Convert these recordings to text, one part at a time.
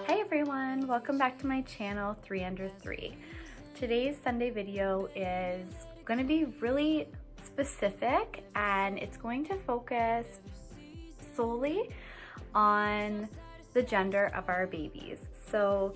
everyone, welcome back to my channel 3 Under 3. Today's Sunday video is going to be really specific and it's going to focus solely on the gender of our babies. So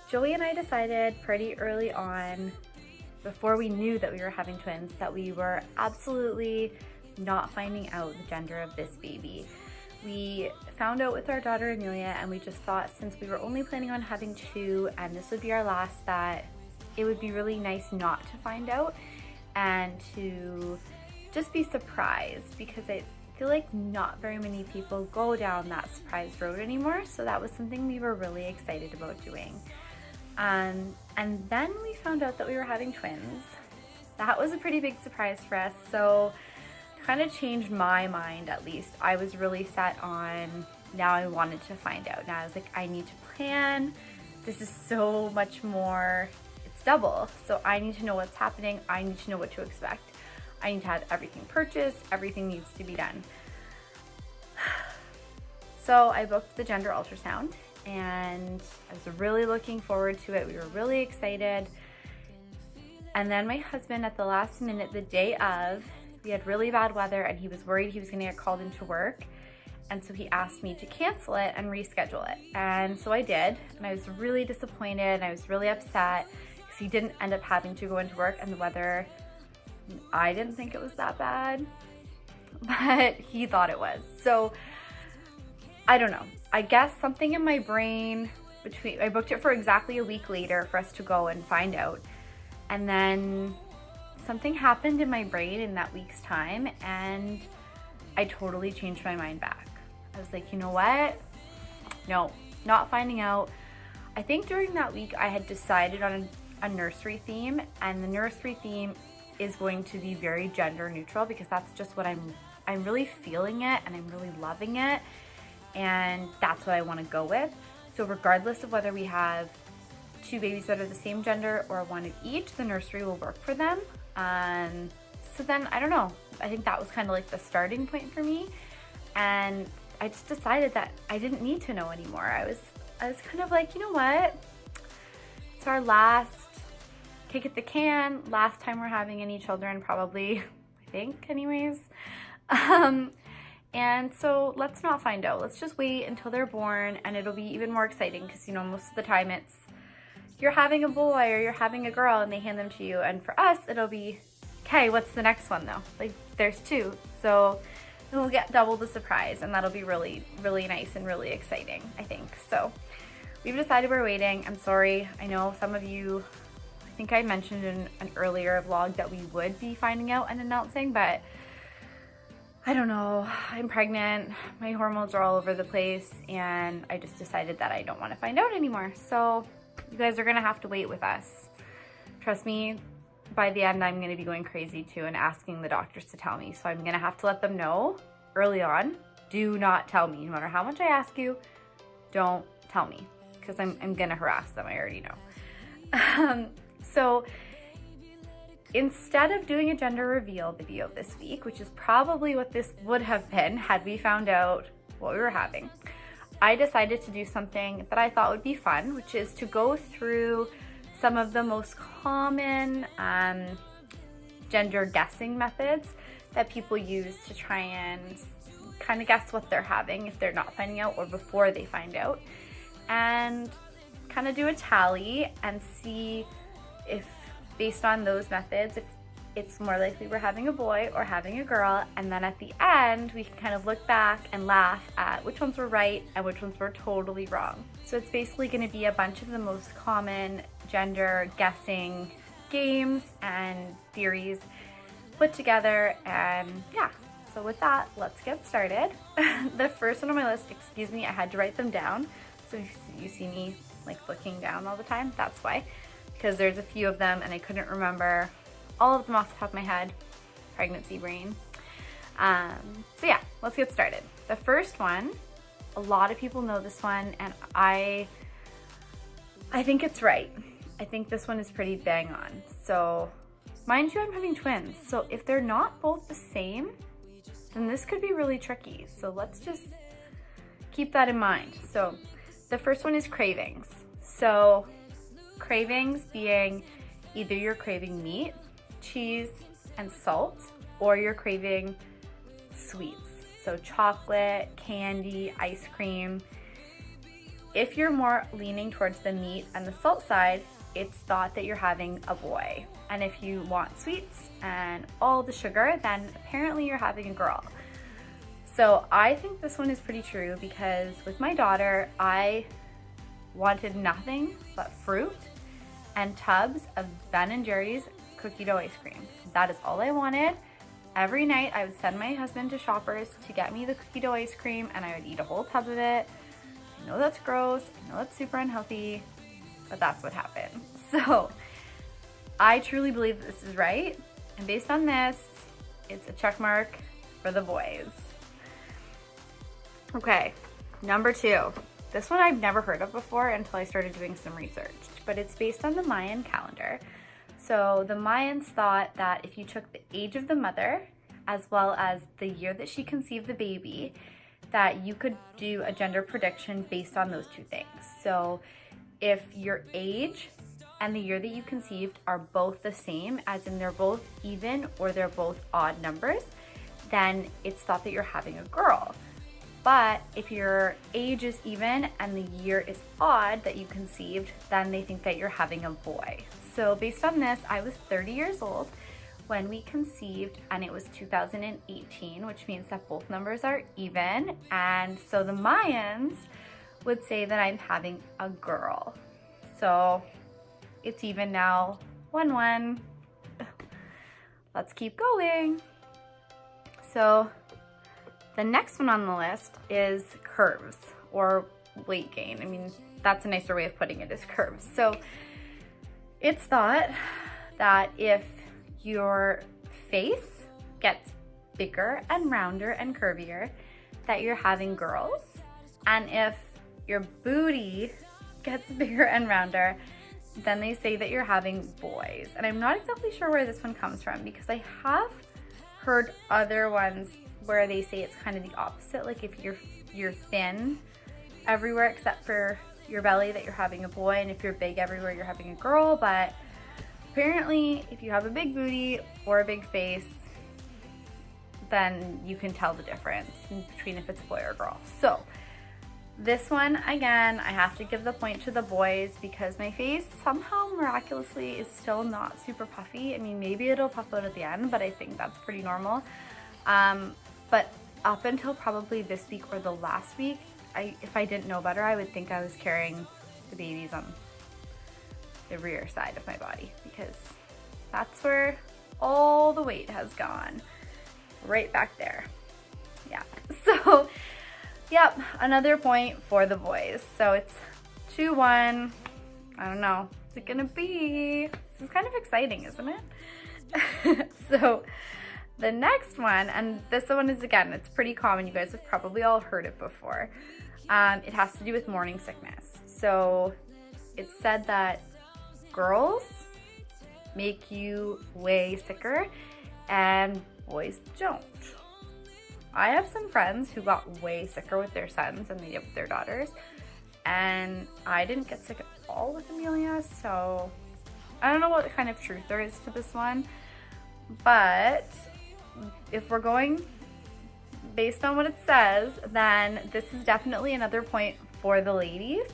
Joey and I decided pretty early on, before we knew that we were having twins, that we were absolutely not finding out the gender of this baby. We found out with our daughter Amelia, and we just thought, since we were only planning on having 2 and this would be our last, that it would be really nice not to find out and to just be surprised, because I feel like not very many people go down that surprise road anymore. So that was something we were really excited about doing. And then we found out that we were having twins. That was a pretty big surprise for us. So kind of changed my mind, at least. I was really set on, now I wanted to find out. Now I was like, I need to plan. This is so much more, it's double. So I need to know what's happening. I need to know what to expect. I need to have everything purchased. Everything needs to be done. So I booked the gender ultrasound and I was really looking forward to it. We were really excited. And then my husband, at the last minute, the day of, we had really bad weather and he was worried he was gonna get called into work. And so he asked me to cancel it and reschedule it. And so I did, and I was really disappointed and I was really upset because he didn't end up having to go into work, and the weather, I didn't think it was that bad, but he thought it was. So I don't know, I guess something in my brain I booked it for exactly a week later for us to go and find out. And then something happened in my brain in that week's time and I totally changed my mind back. I was like, you know what? No, not finding out. I think during that week I had decided on a nursery theme, and the nursery theme is going to be very gender neutral because that's just what I'm really feeling it and I'm really loving it, and that's what I want to go with. So regardless of whether we have 2 babies that are the same gender or 1 of each, the nursery will work for them. So then, I don't know, I think that was kind of like the starting point for me, and I just decided that I didn't need to know anymore. I was kind of like, you know what, it's our last kick at the can, last time we're having any children, probably, I think anyways. And so let's not find out. Let's just wait until they're born, and it'll be even more exciting because, you know, most of the time it's you're having a boy or you're having a girl and they hand them to you, and for us it'll be, okay, what's the next one though? Like, there's 2, so we'll get double the surprise, and that'll be really, really nice and really exciting, I think. So we've decided we're waiting. I'm sorry, I know some of you, I think I mentioned in an earlier vlog that we would be finding out and announcing, but I don't know, I'm pregnant, my hormones are all over the place, and I just decided that I don't want to find out anymore. So you guys are gonna have to wait with us. Trust me, by the end I'm gonna be going crazy too and asking the doctors to tell me. So I'm gonna have to let them know early on, do not tell me. No matter how much I ask you, don't tell me, because I'm gonna harass them, I already know. So instead of doing a gender reveal video this week, which is probably what this would have been had we found out what we were having, I decided to do something that I thought would be fun, which is to go through some of the most common gender guessing methods that people use to try and kind of guess what they're having if they're not finding out or before they find out, and kind of do a tally and see if, based on those methods, if it's more likely we're having a boy or having a girl. And then at the end, we can kind of look back and laugh at which ones were right and which ones were totally wrong. So it's basically going to be a bunch of the most common gender guessing games and theories put together. And yeah, so with that, let's get started. The first one on my list, excuse me, I had to write them down. So if you see me like looking down all the time, that's why, because there's a few of them and I couldn't remember all of them off the top of my head. Pregnancy brain. So yeah, let's get started. The first one, a lot of people know this one, and I think it's right. I think this one is pretty bang on. So Mind you, I'm having twins, so if they're not both the same, then this could be really tricky. So let's just keep that in mind. So the first one is cravings. So cravings being either you're craving meat, cheese, and salt, or you're craving sweets. So chocolate, candy, ice cream. If you're more leaning towards the meat and the salt side, it's thought that you're having a boy. And if you want sweets and all the sugar, then apparently you're having a girl. So I think this one is pretty true because with my daughter, I wanted nothing but fruit and tubs of Ben & Jerry's cookie dough ice cream. That is all I wanted. Every night I would send my husband to Shoppers to get me the cookie dough ice cream, and I would eat a whole tub of it. I know that's gross, I know that's super unhealthy, but that's what happened. So I truly believe that this is right, and based on this, it's a check mark for the boys. Okay, number 2. This one I've never heard of before until I started doing some research, but it's based on the Mayan calendar. So the Mayans thought that if you took the age of the mother as well as the year that she conceived the baby, that you could do a gender prediction based on those two things. So if your age and the year that you conceived are both the same, as in they're both even or they're both odd numbers, then it's thought that you're having a girl. But if your age is even and the year is odd that you conceived, then they think that you're having a boy. So based on this, I was 30 years old when we conceived, and it was 2018, which means that both numbers are even. And so the Mayans would say that I'm having a girl. So it's even now, 1-1. Let's keep going. So the next one on the list is curves or weight gain. I mean, that's a nicer way of putting it, is curves. So it's thought that if your face gets bigger and rounder and curvier, that you're having girls. And if your booty gets bigger and rounder, then they say that you're having boys. And I'm not exactly sure where this one comes from, because I have heard other ones where they say it's kind of the opposite. Like if you're thin everywhere except for your belly, that you're having a boy, and if you're big everywhere, you're having a girl. But apparently if you have a big booty or a big face, then you can tell the difference between if it's a boy or a girl. So this one, again, I have to give the point to the boys, because my face somehow miraculously is still not super puffy. I mean, maybe it'll puff out at the end, but I think that's pretty normal. But up until probably this week or the last week, if I didn't know better, I would think I was carrying the babies on the rear side of my body, because that's where all the weight has gone, right back there. Yeah, so yep, another point for the boys. So it's 2-1. I don't know, what's it gonna be? This is kind of exciting, isn't it? So the next one, and this one is, again, it's pretty common. You guys have probably all heard it before. It has to do with morning sickness. So it's said that girls make you way sicker and boys don't. I have some friends who got way sicker with their sons than they did with their daughters, and I didn't get sick at all with Amelia, so I don't know what kind of truth there is to this one. But if we're going based on what it says, then this is definitely another point for the ladies,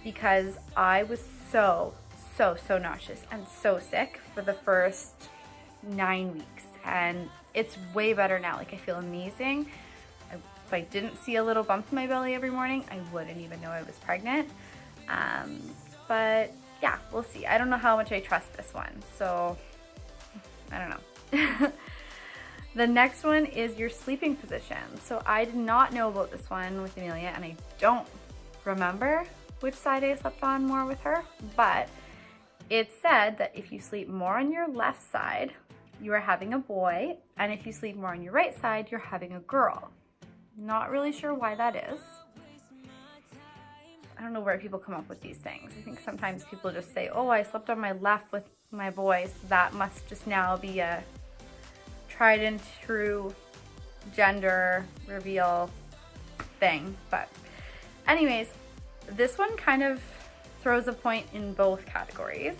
because I was so nauseous and so sick for the first 9 weeks, and it's way better now. Like, I feel amazing. If I didn't see a little bump in my belly every morning, I wouldn't even know I was pregnant. But yeah, we'll see. I don't know how much I trust this one, so I don't know. The next one is your sleeping position. So I did not know about this one with Amelia, and I don't remember which side I slept on more with her, but it said that if you sleep more on your left side, you are having a boy, and if you sleep more on your right side, you're having a girl. Not really sure why that is. I don't know where people come up with these things. I think sometimes people just say, oh, I slept on my left with my boy, so that must just now be a tried and true gender reveal thing. But anyways, this one kind of throws a point in both categories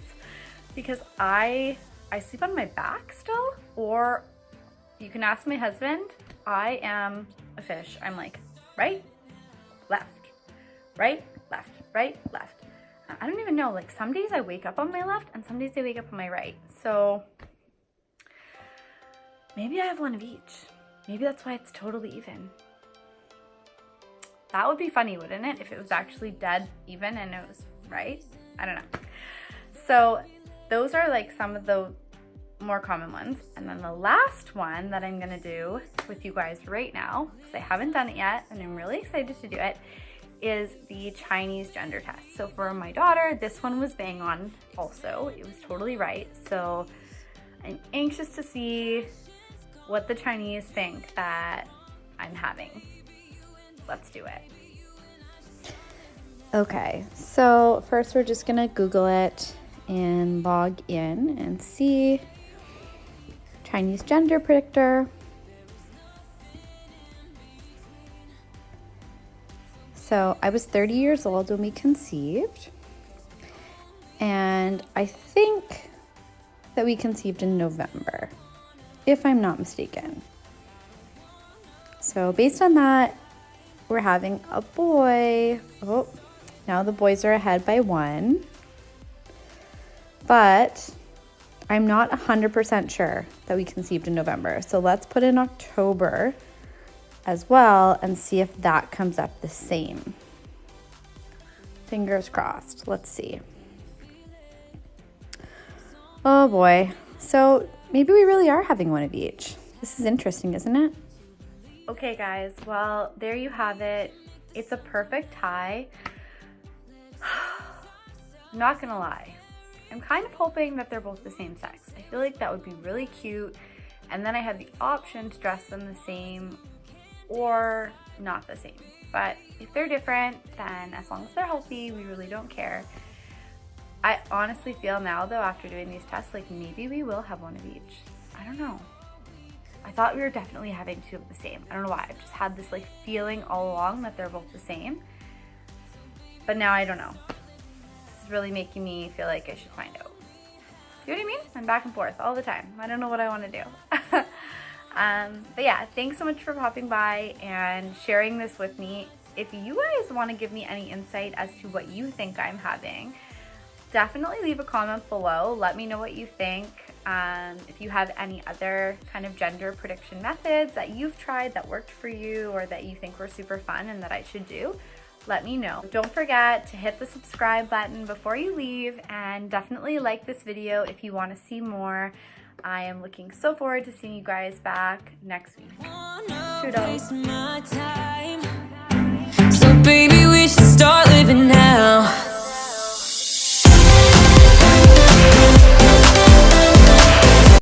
because I sleep on my back still, or you can ask my husband. I am a fish. I'm like right, left, right, left, right, left. I don't even know, like some days I wake up on my left and some days I wake up on my right. So maybe I have one of each. Maybe that's why it's totally even. That would be funny, wouldn't it? If it was actually dead even and it was right? I don't know. So those are like some of the more common ones. And then the last one that I'm gonna do with you guys right now, because I haven't done it yet and I'm really excited to do it, is the Chinese gender test. So for my daughter, this one was bang on also. It was totally right. So I'm anxious to see what the Chinese think that I'm having. Let's do it. Okay, so first we're just gonna Google it and log in and see Chinese gender predictor. So I was 30 years old when we conceived, and I think that we conceived in November, if I'm not mistaken. So based on that, we're having a boy. Oh, now the boys are ahead by 1. But I'm not 100% sure that we conceived in November. So let's put in October as well and see if that comes up the same. Fingers crossed. Let's see. Oh boy. So maybe we really are having one of each. This is interesting, isn't it? Okay guys, well, there you have it. It's a perfect tie. I'm not gonna lie. I'm kind of hoping that they're both the same sex. I feel like that would be really cute. And then I have the option to dress them the same or not the same. But if they're different, then as long as they're healthy, we really don't care. I honestly feel now though, after doing these tests, like maybe we will have one of each. I don't know. I thought we were definitely having 2 of the same. I don't know why. I've just had this like feeling all along that they're both the same. But now I don't know. This is really making me feel like I should find out. See what I mean? I'm back and forth all the time. I don't know what I want to do. But yeah, thanks so much for popping by and sharing this with me. If you guys want to give me any insight as to what you think I'm having, definitely leave a comment below. Let me know what you think. If you have any other kind of gender prediction methods that you've tried that worked for you or that you think were super fun and that I should do, let me know. Don't forget to hit the subscribe button before you leave, and definitely like this video if you want to see more. I am looking so forward to seeing you guys back next week. Toodles. So baby,